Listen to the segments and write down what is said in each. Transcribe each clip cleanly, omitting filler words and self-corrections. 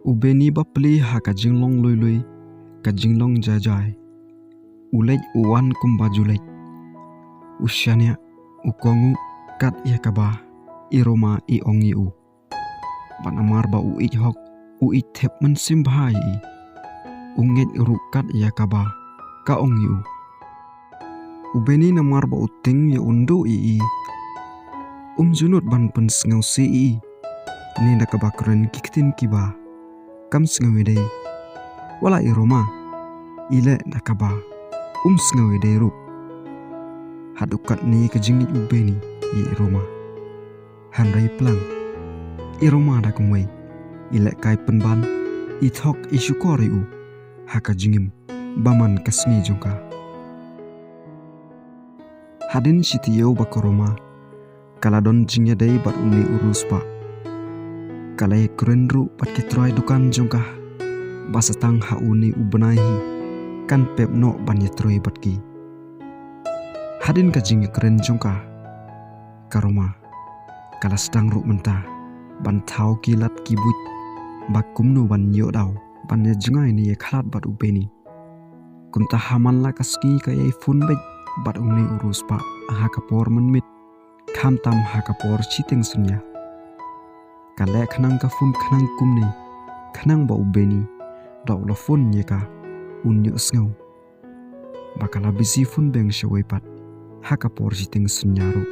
Ubeni bapli ha ka jinglong lui ka jinglong jajai. Ulej uwan kumba julej. Usyanya ukongu kat ia kaba iroma I ongi u. Banamar ba u hok u thep men simbhai I. Unget ru kat ia kaba ka ongi u. Ubeni namar ba uting ya undu I. Junut ban pen sngau si I. Ni da kaba keren kiktin kiba. Kam sngau dei. Wala iroma. Ile da kaba. Sngau dei ru. Hadukat ni kejingit ubeni I iroma. Handai pelang. Iroma da kumwei. Ile kai penban. Ithok isyukori u. Haka jingim. Baman kasmi jongka. Hadin sitiyau bakoroma. Kaladon jingya dei bat uni urus pa. Kalai kerenru pat kitroy dukan jongka. Basatang ha uni ubenahi. Kan pep no ban yetroy batki. Hadin ka jingya keren jongka. Karoma. Kala sedang ru mentah. Ban tau kilat kibut. Bakumnu ban yodau. Ban ya jengai ni ye khalat bat ubeni. Kunta haman la kaski kaya fun bej. Bat uni urus pa. Aha kapor menmit. Kam tam ha kapor citing sunya. Kale khanang ka fun khanang kumni. Khanang ba ubeni. Da ula fun ye ka. Unyo sngau. Bakala bisi fun beng syawai pat. Ha kapor citing sunya ru.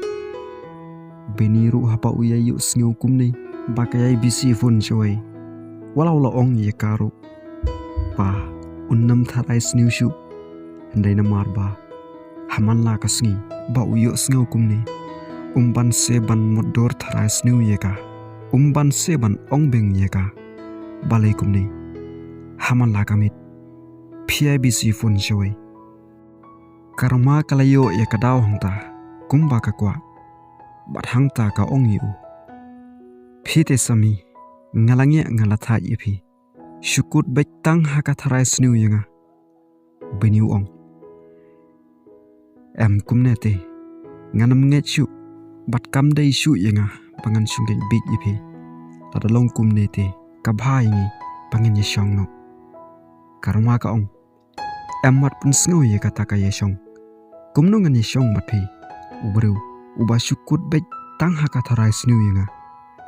Beni ru hapa uya yuk sngau kumni. Bakayai bisi fun syawai. Walau la ong ye karu. Pa. Unnam tharai sniu syu. Hendai namar ba. Haman la kasngi. Ba uyo sngau kumni. Umban se ban modor tharai sniu ye ka. Umban se ban ong beng ye ka. Balai kumni. Haman la kamit. PIBC fun syawai. Karma kalayo ye kadau hangta. Kumba ka kwa. Bat hangta ka ong yu. Pite sami. Ngalangi ngalatha ipi. Syukut baik tang haka tharai sniu ye nga. Beniu ong. Em kumne te. Nganam nget syu. Bat kam day syu ye nga. Pangan syunggen big ipi. Tadalong kumne te. Kabha ingi. Pangan ye syong no. Karma ka ong. Em mat pun sngau ye kata ka ye syong. Kumno ngan ye syong bat pi. Ubrew. Uba syukut baik tang haka tharai sniu ye nga.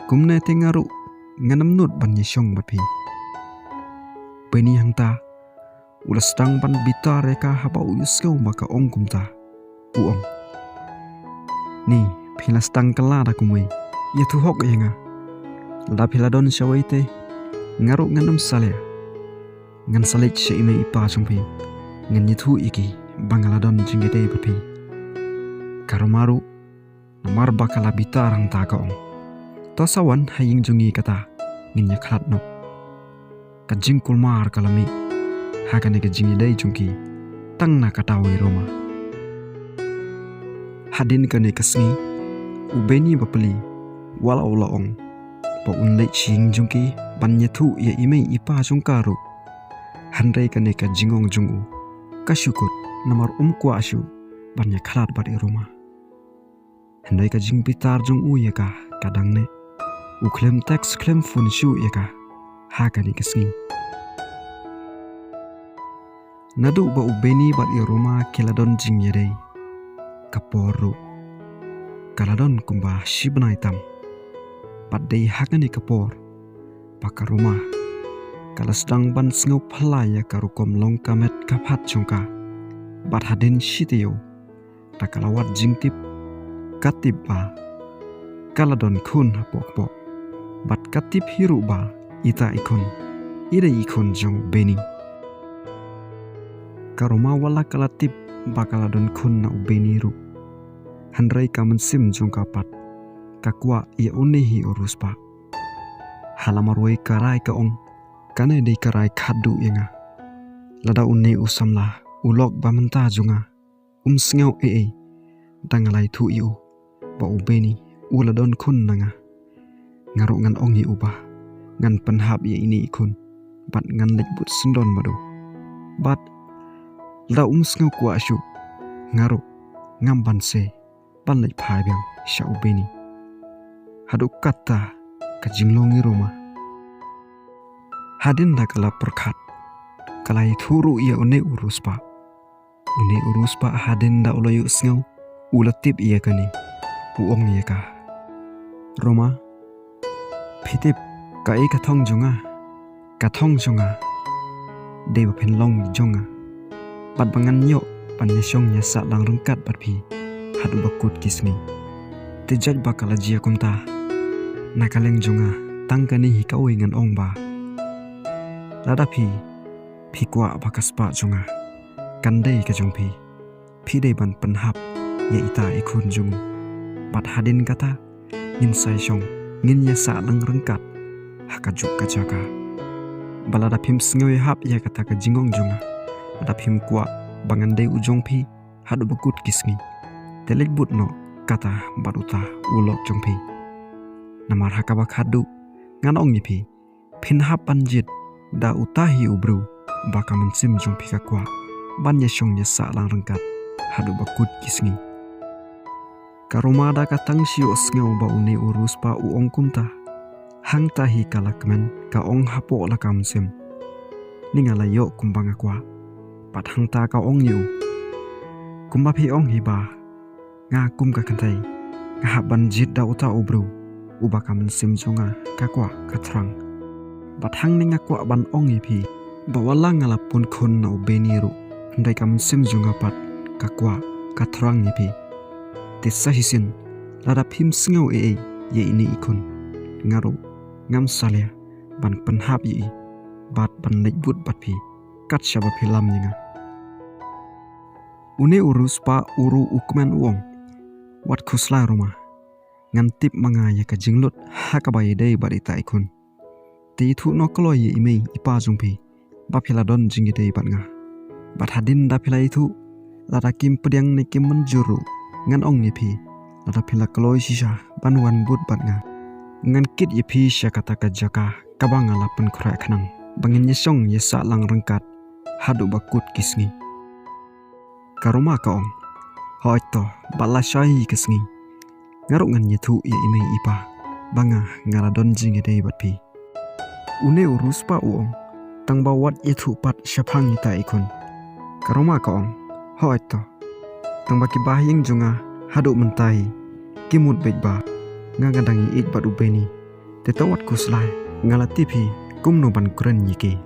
Kumne te ngaru. Nganam nut ban ye syong bat pi. Beni hangta. Ulas tang ban bitar reka haba uyuskau maka ong kumta. Uong. Ni. Pilas tang kala da kumwe. Ye tu hok ye nga. Lada piladon syawai te. Ngaru nganam salya. Ngan salit sya ime ipa chungpi. Ngan ye tu iki. Bangaladon jinggede bapi. Karumaru. Namar bakala bitar hangta ka ong. Tosawan haying jungi kata. Nginya khalat no. Kajing kulmar kalami. Hakane kajing idai jungki. Tang na katawi Roma. Hadin kane kasngi. Ubeni bapeli. Walau laong. Pa unlai ching jungki. Banya tu ya imei ipa jungkaru. Handai kane kajingong jungu. Kasyukut. Namar kwa asyu. Banya khalat badi Roma. Handai kajing bitar jungu ya ka. Kadang ne. Uklem teks klem fun syu ya ka. Hakane kasngi. Nadu ba ubeni bat Roma keladon jing yadei. Kaporu. Kaladon kumba shibnai tam. Bat dei hakane kapor. Paka Roma. Kala sedang ban sngau palaya karukom long kamet kaphat chongka. Bat hadin shitiyo. Takalawat jing tip. Katip ba. Kaladon kun hapok-pok. Bat katip hiru ba. Ita ikon. Ida ikon jong beni. Karoma wala kalatip bakaladon kun na ubeni ru. Handrai kamen sim jong kapat. Kakwa ia unehi urus pa. Halamarwai karai ka ong. Kana dei karai khadu yenga. Lada une usamla. Ulok ba menta junga. Sngau Dangalai tu iu. Ba ubeni. Uladon kun nanga. Ngaru ngan ongi ubah. Ngan penhap ya ini ikun. Bat ngan lekbut sendon madu. Bat. Lada sngau kwa asyu. Ngaru. Ngam ban se. Ban lek pai biang. Sya ubeni. Haduk kata. Kajinglongi Roma. hadin da kala perkat kalai thuru ia une urus pa hadin da ulayu sngau ulatip ia kani uong ia ka Roma phitip ka e kathong jonga deba phen long jonga pat bangan yo pan nyong nya sa lang rengkat pat phi hadu bakut kismi te jaj bakala jia kumta nakaleng jonga tangkani hikawi ngan ong ba lada phi kwa bakas pa jonga kandai ka jong phi dei ban penhap ya ita ikhun jongu pat hadin kata ngin sai shong ngin ya sa lang rengkat hakajuk ka jaka balada phim sngewe hap ya kata ka jingong jonga ada phim kwa bangandai ujong phi hadu bakut kisngi telik but no kata baruta ulok jong phi namar hakaba khadu ngan ong ni phi phin hap panjit da utahi ubru baka mensim jong phi ka kwa ban ya shong ya sa lang rengkat hadu bakut kisngi karomada katang siu sngew ba une urus pa uong kumta hang tahi kalakmen ka ong hapo la kamsim ningala yo kumbanga kwa pat hang ta ka ong yu kumba phi ong hi ba nga kum ka kantai nga haban jit da uta ubru ubaka mensim jonga ka kwa ka thrang pat hang ninga kwa ban ong hi phi ba wala ngala pun khun na ubeni ru ndai ka mensim jonga pat ka kwa ka thrang hi phi tisa hisin lada phim sngew ye ini ikun ngaru ngam salia ban penhap yi bat ban lekbut bat phi kat shaba philam ninga une urus pa uru ukmen uong wat khusla Roma ngan tip manga ya ka jinglut hakabai dei barita ikun ti thu no kloi yi imei ipa jungpi ba philadon jingi dei bat nga bat hadin da philai thu lada kim pediang ne kim menjuru ngan ong ni phi lada phila kloi sisa ban wan but bat nga ngan kit ye phi sha kata ka jaka kabanga la pen khra khnang bangin ye song ye sa lang rengkat hadu bakut kisngi karoma ka ong hoi to bala shai kisngi ngaruk ngan ye thu ye imei ipa banga ngara don jingi dei bat phi une urus pa uong tangba wat ye thu pat shaphang ita ikun karoma ka ong hoi to tangba ki bahyeng junga hadu mentai kimut bejba nga ngadangi it bat ubeni te tawat kuslai ngala tipi kumno ban kren yike